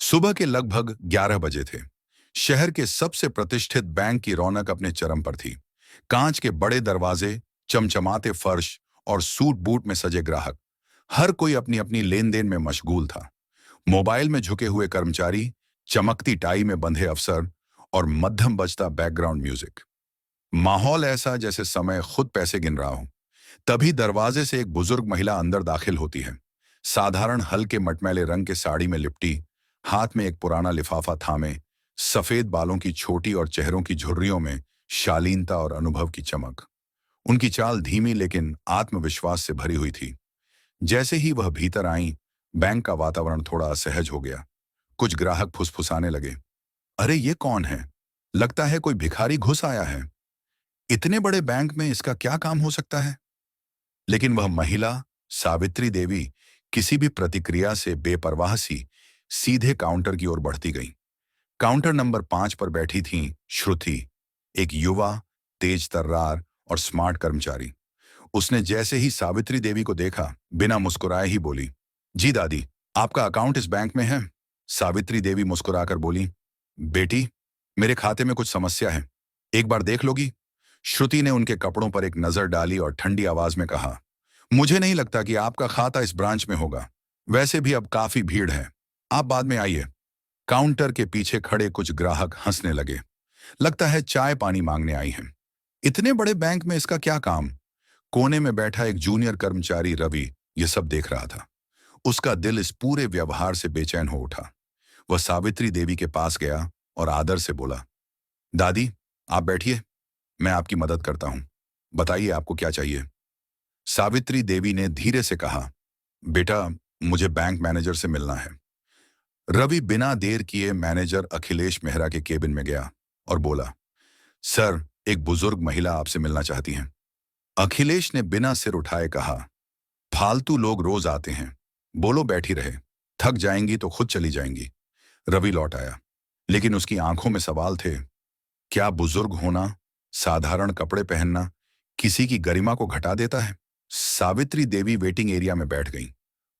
सुबह के लगभग 11 बजे थे। शहर के सबसे प्रतिष्ठित बैंक की रौनक अपने चरम पर थी। कांच के बड़े दरवाजे, चमचमाते फर्श और सूट बूट में सजे ग्राहक, हर कोई अपनी अपनी लेन देन में मशगूल था। मोबाइल में झुके हुए कर्मचारी, चमकती टाई में बंधे अफसर और मध्यम बजता बैकग्राउंड म्यूजिक। माहौल ऐसा जैसे समय खुद पैसे गिन रहा हो। तभी दरवाजे से एक बुजुर्ग महिला अंदर दाखिल होती है। साधारण हल्के मटमैले रंग के साड़ी में लिपटी, हाथ में एक पुराना लिफाफा थामे, सफेद बालों की छोटी और चेहरों की झुर्रियों में शालीनता और अनुभव की चमक। उनकी चाल धीमी लेकिन आत्मविश्वास से भरी हुई थी। जैसे ही वह भीतर आई, बैंक का वातावरण थोड़ा असहज हो गया। कुछ ग्राहक फुसफुसाने लगे, अरे ये कौन है? लगता है कोई भिखारी घुस आया है। इतने बड़े बैंक में इसका क्या काम हो सकता है? लेकिन वह महिला, सावित्री देवी, किसी भी प्रतिक्रिया से बेपरवाह सी सीधे काउंटर की ओर बढ़ती गई। काउंटर नंबर 5 पर बैठी थीं श्रुति, एक युवा, तेज तर्रार और स्मार्ट कर्मचारी। उसने जैसे ही सावित्री देवी को देखा, बिना मुस्कुराए ही बोली, जी दादी, आपका अकाउंट इस बैंक में है। सावित्री देवी मुस्कुराकर बोली, बेटी, मेरे खाते में कुछ समस्या है, एक बार देख लोगी? श्रुति ने उनके कपड़ों पर एक नजर डाली और ठंडी आवाज में कहा, मुझे नहीं लगता कि आपका खाता इस ब्रांच में होगा। वैसे भी अब काफी भीड़ है, आप बाद में आइए। काउंटर के पीछे खड़े कुछ ग्राहक हंसने लगे। लगता है चाय पानी मांगने आई हैं। इतने बड़े बैंक में इसका क्या काम? कोने में बैठा एक जूनियर कर्मचारी रवि ये सब देख रहा था। उसका दिल इस पूरे व्यवहार से बेचैन हो उठा। वह सावित्री देवी के पास गया और आदर से बोला, दादी, आप बैठिए, मैं आपकी मदद करता हूं। बताइए आपको क्या चाहिए? सावित्री देवी ने धीरे से कहा, बेटा, मुझे बैंक मैनेजर से मिलना है। रवि बिना देर किए मैनेजर अखिलेश मेहरा के केबिन में गया और बोला, सर, एक बुजुर्ग महिला आपसे मिलना चाहती हैं। अखिलेश ने बिना सिर उठाए कहा, फालतू लोग रोज आते हैं, बोलो बैठी रहे, थक जाएंगी तो खुद चली जाएंगी। रवि लौट आया, लेकिन उसकी आंखों में सवाल थे। क्या बुजुर्ग होना, साधारण कपड़े पहनना किसी की गरिमा को घटा देता है? सावित्री देवी वेटिंग एरिया में बैठ गईं।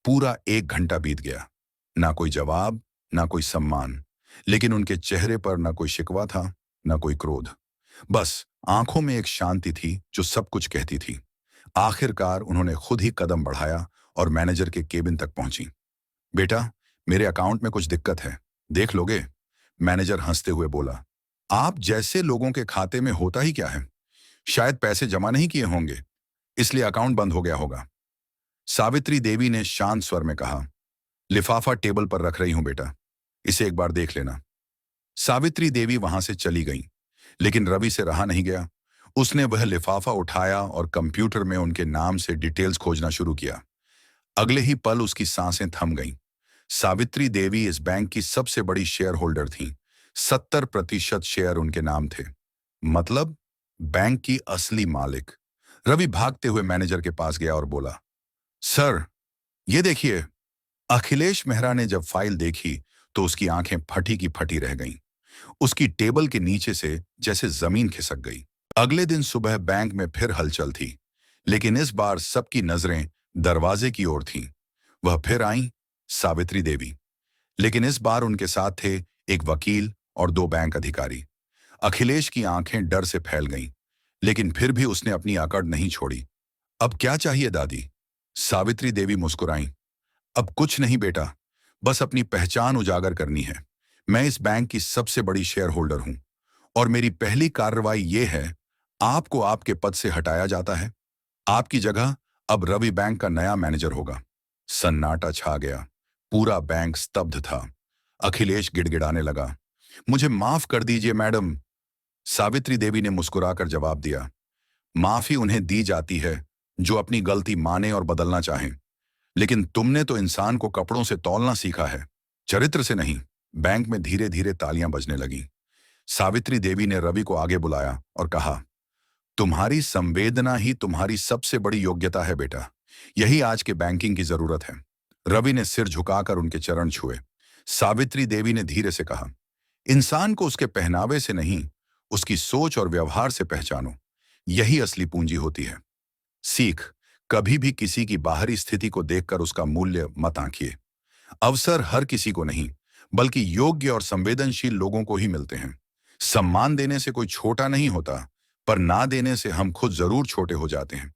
पूरा 1 घंटा बीत गया। ना कोई जवाब, ना कोई सम्मान, लेकिन उनके चेहरे पर ना कोई शिकवा था, ना कोई क्रोध। बस आंखों में एक शांति थी जो सब कुछ कहती थी। आखिरकार उन्होंने खुद ही कदम बढ़ाया और मैनेजर के केबिन तक पहुंची। बेटा, मेरे अकाउंट में कुछ दिक्कत है, देख लोगे? मैनेजर हंसते हुए बोला, आप जैसे लोगों के खाते में होता ही क्या है? शायद पैसे जमा नहीं किए होंगे, इसलिए अकाउंट बंद हो गया होगा। सावित्री देवी ने शांत स्वर में कहा, लिफाफा टेबल पर रख रही हूं बेटा, इसे एक बार देख लेना। सावित्री देवी वहां से चली गई, लेकिन रवि से रहा नहीं गया। उसने वह लिफाफा उठाया और कंप्यूटर में उनके नाम से डिटेल्स खोजना शुरू किया। अगले ही पल उसकी सांसें थम गईं। सावित्री देवी इस बैंक की सबसे बड़ी शेयर होल्डर थीं। 70% शेयर उनके नाम थे। मतलब बैंक की असली मालिक। रवि भागते हुए मैनेजर के पास गया और बोला, सर, ये देखिए। अखिलेश मेहरा ने जब फाइल देखी तो उसकी आंखें फटी की फटी रह गईं। उसकी टेबल के नीचे से जैसे जमीन खिसक गई। अगले दिन सुबह बैंक में फिर हलचल थी, लेकिन इस बार सबकी नजरें दरवाजे की ओर थीं। वह फिर आईं, सावित्री देवी, लेकिन इस बार उनके साथ थे एक वकील और 2 बैंक अधिकारी। अखिलेश की आंखें डर से फैल गईं, लेकिन फिर भी उसने अपनी अकड़ नहीं छोड़ी। अब क्या चाहिए दादी? सावित्री देवी मुस्कुराईं। अब कुछ नहीं बेटा, बस अपनी पहचान उजागर करनी है। मैं इस बैंक की सबसे बड़ी शेयर होल्डर हूं और मेरी पहली कार्रवाई ये है, आपको आपके पद से हटाया जाता है। आपकी जगह अब रवि बैंक का नया मैनेजर होगा। सन्नाटा छा गया। पूरा बैंक स्तब्ध था। अखिलेश गिड़गिड़ाने लगा, मुझे माफ कर दीजिए मैडम। सावित्री देवी ने मुस्कुराकर जवाब दिया, माफी उन्हें दी जाती है जो अपनी गलती माने और बदलना चाहें, लेकिन तुमने तो इंसान को कपड़ों से तौलना सीखा है, चरित्र से नहीं। बैंक में धीरे धीरे तालियां बजने लगीं। सावित्री देवी ने रवि को आगे बुलाया और कहा, तुम्हारी संवेदना ही तुम्हारी सबसे बड़ी योग्यता है बेटा। यही आज के बैंकिंग की जरूरत है। रवि ने सिर झुकाकर उनके चरण छुए। सावित्री देवी ने धीरे से कहा, इंसान को उसके पहनावे से नहीं, उसकी सोच और व्यवहार से पहचानो। यही असली पूंजी होती है। सीख, कभी भी किसी की बाहरी स्थिति को देखकर उसका मूल्य मत आंकिए। अवसर हर किसी को नहीं, बल्कि योग्य और संवेदनशील लोगों को ही मिलते हैं। सम्मान देने से कोई छोटा नहीं होता, पर ना देने से हम खुद जरूर छोटे हो जाते हैं।